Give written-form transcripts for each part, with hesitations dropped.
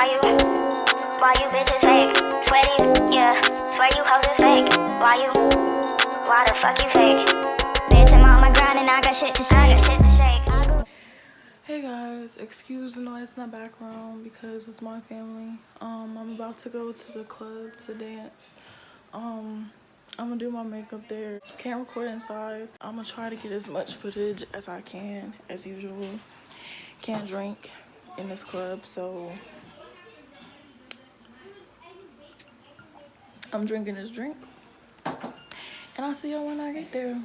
Why you bitches fake? Swear these, yeah, swear you hoes is fake. Why the fuck you fake? Bitch, I'm on my grind and I got shit to shake. Hey guys, excuse the noise in the background because it's my family. I'm about to go to the club to dance. I'm gonna do my makeup there. Can't record inside. I'm gonna try to get as much footage as I can, as usual. Can't drink in this club, so I'm drinking this drink. And I'll see y'all when I get there.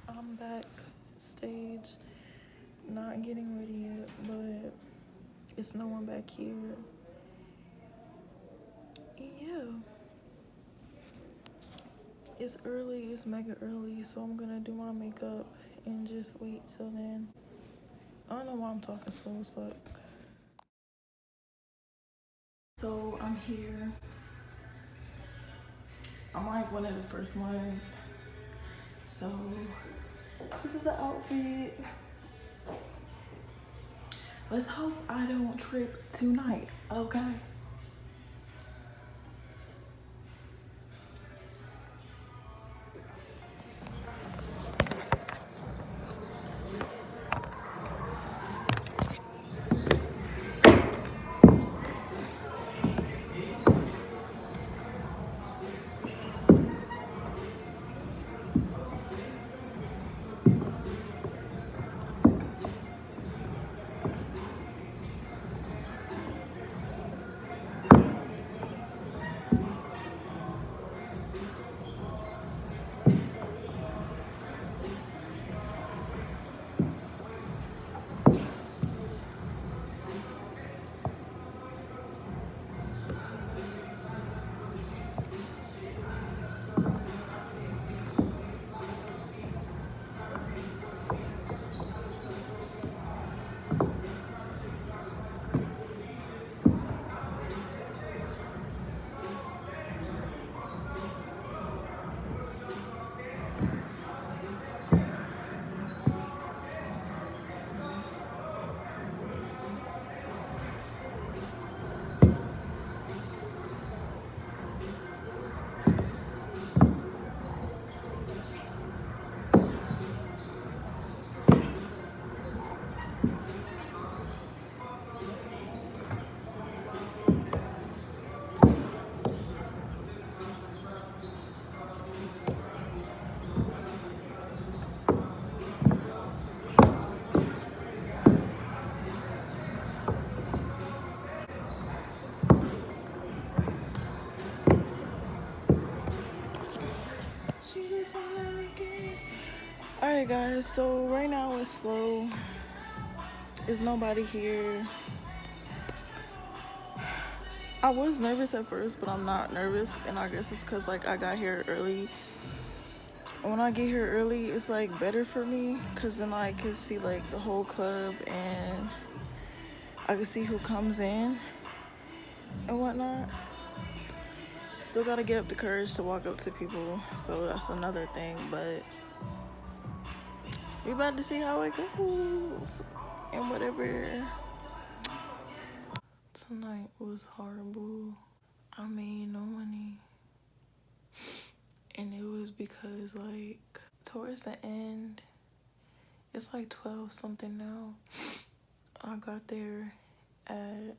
I'm backstage, not getting ready yet, but it's no one back here. Yeah. It's early, it's mega early, so I'm gonna do my makeup and just wait till then. I don't know why I'm talking slow as fuck. So I'm here. I'm like one of the first ones. So this is the outfit. Let's hope I don't trip tonight, okay? Alright guys, so right now it's slow. There's nobody here. I was nervous at first, but I'm not nervous, and I guess it's because like I got here early. And when I get here early, it's like better for me because then I can see like the whole club and I can see who comes in and whatnot. Still gotta get up the courage to walk up to people, so that's another thing, but we about to see how it goes and whatever. Tonight was horrible. I made no money, and it was because like towards the end, it's like 12 something now. I got there at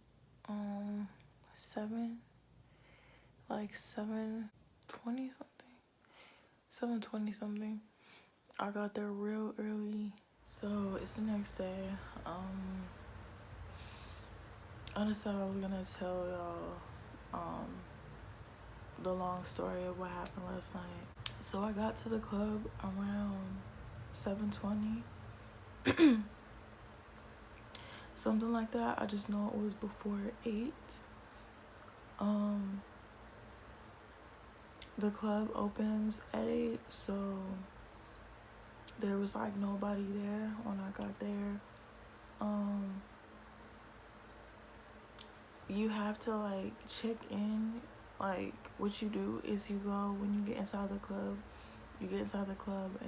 7, like 7:20 something, 7:20 something. I got there real early, so it's the next day. I decided I was gonna tell y'all the long story of what happened last night. So I got to the club around 7:20. Something like that. I just know it was before 8. The club opens at 8, so there was like nobody there when I got there. You have to like check in. Like what you do is you go when you get inside the club, and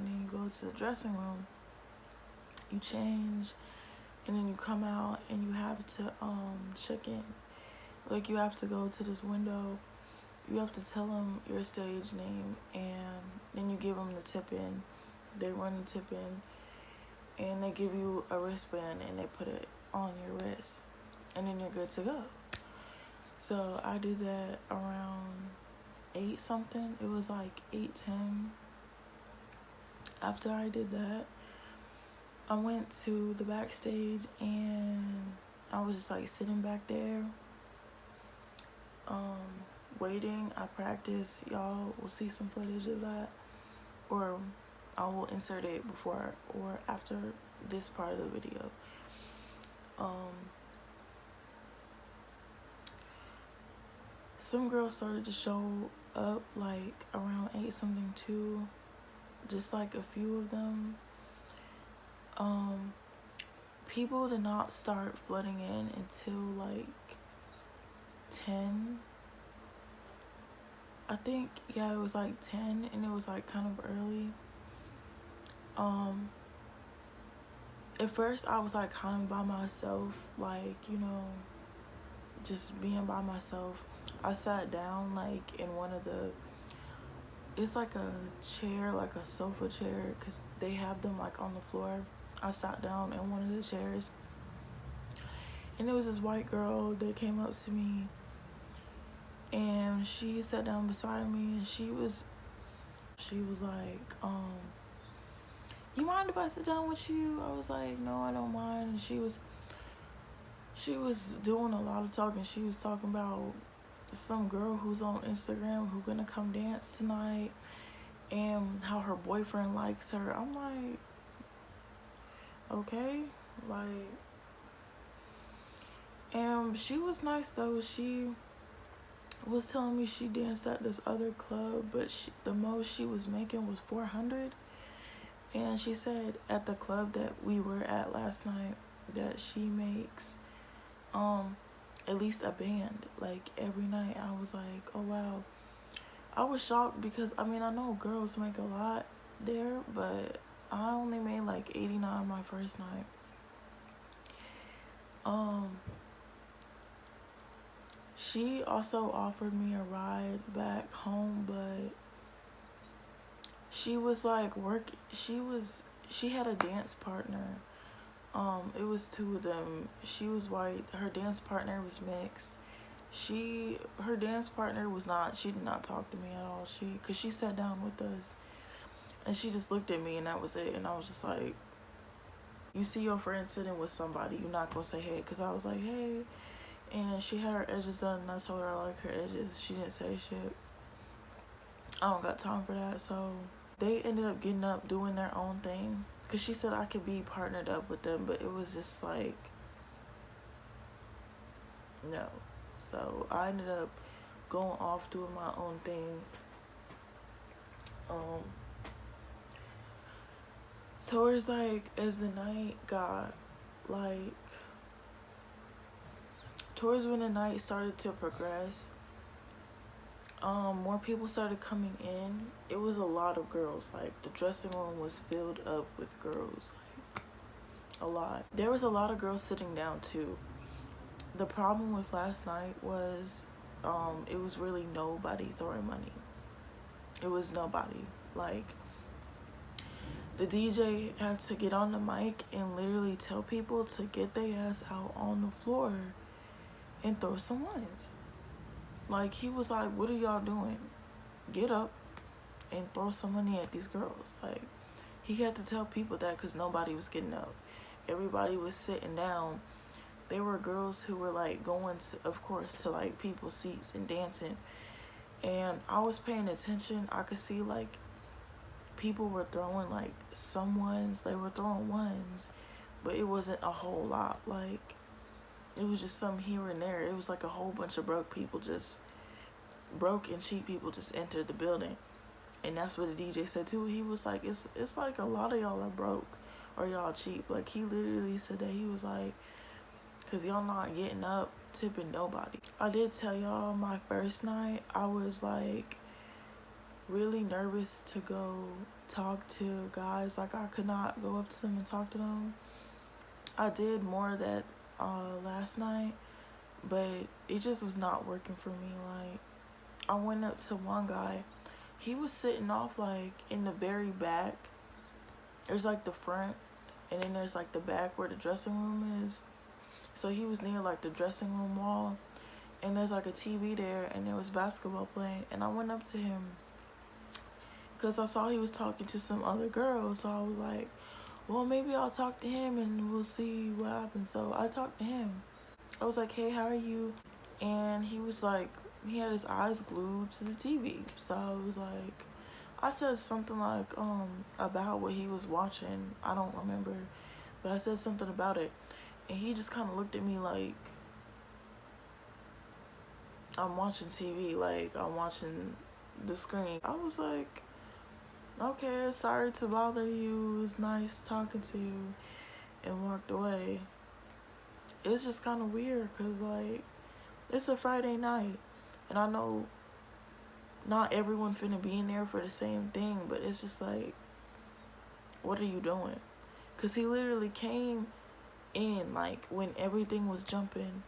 then you go to the dressing room, you change, and then you come out and you have to check in. Like, you have to go to this window, you have to tell them your stage name, and then you give them the tip in. They run the tip in, and they give you a wristband, and they put it on your wrist, and then you're good to go. So I did that around 8 something. It was like 8:10. After I did that, I went to the backstage, and I was just like sitting back there, waiting. I practiced. Y'all will see some footage of that, or I will insert it before or after this part of the video. Some girls started to show up like around 8 something too, just like a few of them. People did not start flooding in until like 10. I think, yeah, it was like 10, and it was like kind of early. At first I was like kind of by myself, like, you know, just being by myself. I sat down like in one of the, it's like a chair, like a sofa chair, because they have them like on the floor. I sat down in one of the chairs, and there was this white girl that came up to me, and she sat down beside me, and she was like, you mind if I sit down with you? I was like, no, I don't mind. And she was doing a lot of talking. She was talking about some girl who's on Instagram who's gonna come dance tonight, and how her boyfriend likes her. I'm like, okay, like, and she was nice though. She was telling me she danced at this other club, but the most she was making was $400. And she said at the club that we were at last night that she makes at least a band like every night. I was like, oh wow. I was shocked because I mean, I know girls make a lot there, but I only made like 89 my first night. She also offered me a ride back home, but she was like she had a dance partner. It was 2 of them. She was white. Her dance partner was mixed. Her dance partner was not, she did not talk to me at all. Cause she sat down with us, and she just looked at me, and that was it. And I was just like, you see your friend sitting with somebody, you're not gonna say hey. Cause I was like, hey, and she had her edges done, and I told her I like her edges. She didn't say shit. I don't got time for that. So they ended up getting up, doing their own thing. Cause she said I could be partnered up with them, but it was just like, no. So I ended up going off doing my own thing. Towards like, as the night got like, towards when the night started to progress, more people started coming in. It was a lot of girls. Like, the dressing room was filled up with girls, like a lot. There was a lot of girls sitting down too. The problem with last night was it was really nobody throwing money. It was nobody. Like, the DJ had to get on the mic and literally tell people to get their ass out on the floor and throw some ones. Like, he was like, what are y'all doing? Get up and throw some money at these girls. Like, he had to tell people that because nobody was getting up. Everybody was sitting down. There were girls who were like going to, of course, to like people's seats and dancing. And I was paying attention. I could see like people were throwing like some ones. They were throwing ones, but it wasn't a whole lot. Like, it was just some here and there. It was like a whole bunch of broke and cheap people just entered the building. And that's what the DJ said too. He was like, it's like a lot of y'all are broke or y'all cheap. Like, he literally said that. He was like, cause y'all not getting up, tipping nobody. I did tell y'all my first night, I was like really nervous to go talk to guys. Like, I could not go up to them and talk to them. I did more of that last night, but it just was not working for me. Like, I went up to one guy. He was sitting off like in the very back. There's like the front, and then there's like the back where the dressing room is. So he was near like the dressing room wall, and there's like a TV there, and there was basketball playing. And I went up to him because I saw he was talking to some other girl. So I was like, well, maybe I'll talk to him and we'll see what happens. So I talked to him. I was like, hey, how are you? And he was like, he had his eyes glued to the TV. So I was like, I said something like, about what he was watching. I don't remember, but I said something about it. And he just kind of looked at me like, I'm watching TV, like I'm watching the screen. I was like, okay, sorry to bother you. It was nice talking to you, and walked away. It's just kind of weird because, like, it's a Friday night, and I know not everyone finna be in there for the same thing, but it's just like, what are you doing? Because he literally came in, like, when everything was jumping,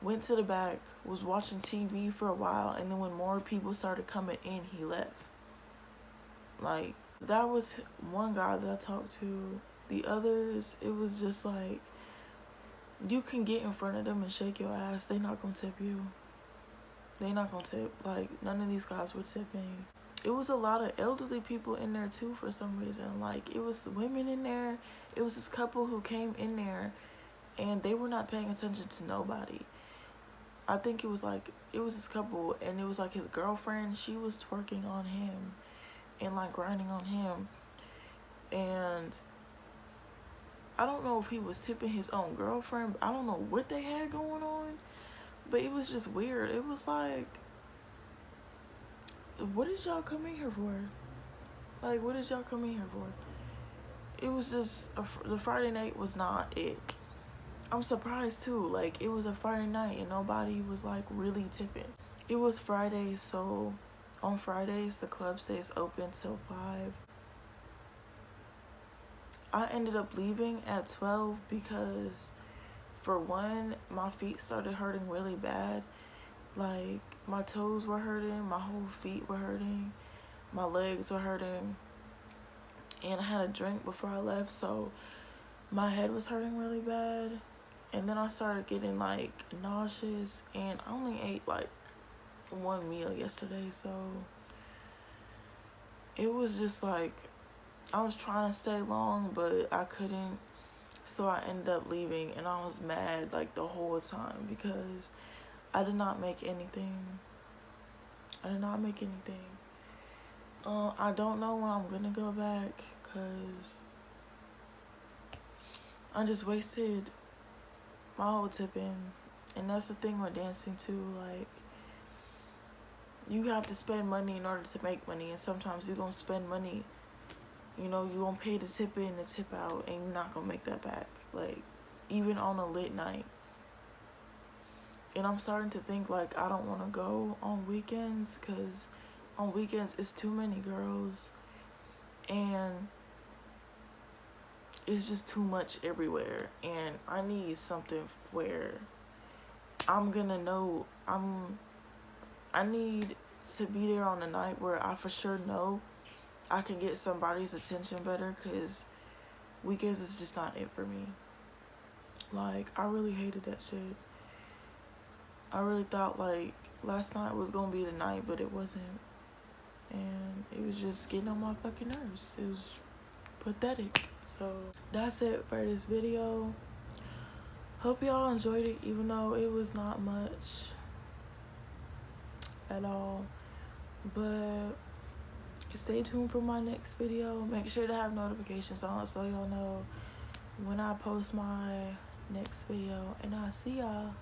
went to the back, was watching TV for a while, and then when more people started coming in, he left. Like, that was one guy that I talked to. The others, it was just like, you can get in front of them and shake your ass, they not gonna tip you. They not gonna tip. Like, none of these guys were tipping. It was a lot of elderly people in there too for some reason. Like, it was women in there. It was this couple who came in there and they were not paying attention to nobody. I think it was this couple, and it was like his girlfriend, she was twerking on him and like grinding on him. And I don't know if he was tipping his own girlfriend. I don't know what they had going on, but it was just weird. It was like, what did y'all come in here for? Like, what did y'all come in here for? It was just, the Friday night was not it. I'm surprised too. Like, it was a Friday night and nobody was like really tipping. It was Friday, so on Fridays the club stays open till 5. I ended up leaving at 12 because, for one, my feet started hurting really bad. Like, my toes were hurting, my whole feet were hurting, my legs were hurting, and I had a drink before I left, so my head was hurting really bad. And then I started getting like nauseous, and I only ate like one meal yesterday, so it was just like, I was trying to stay long, but I couldn't. So I ended up leaving, and I was mad like the whole time because I did not make anything. I did not make anything. I don't know when I'm gonna go back because I just wasted my whole tipping. And that's the thing with dancing too, like, you have to spend money in order to make money, and sometimes you're gonna spend money, you know, you're gonna pay the tip in, the tip out, and you're not gonna make that back, like, even on a lit night. And I'm starting to think like I don't want to go on weekends, because on weekends it's too many girls and it's just too much everywhere, and I need something where I'm gonna know I need to be there on the night where I for sure know I can get somebody's attention better, because weekends is just not it for me. Like, I really hated that shit. I really thought like last night was gonna be the night, but it wasn't, and it was just getting on my fucking nerves. It was pathetic. So that's it for this video. Hope y'all enjoyed it, even though it was not much at all. But stay tuned for my next video. Make sure to have notifications on so y'all know when I post my next video. And I'll see y'all.